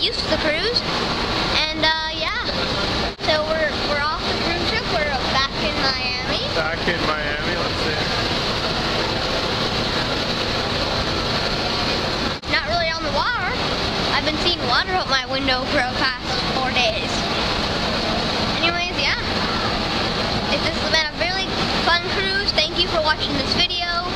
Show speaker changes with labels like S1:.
S1: used to the cruise. And yeah, so we're off the cruise ship. We're back in Miami.
S2: Back in Miami, let's see.
S1: Not really on the water. I've been seeing water out my window for the past 4 days. Anyways, yeah. This has been a really fun cruise. Thank you for watching this video.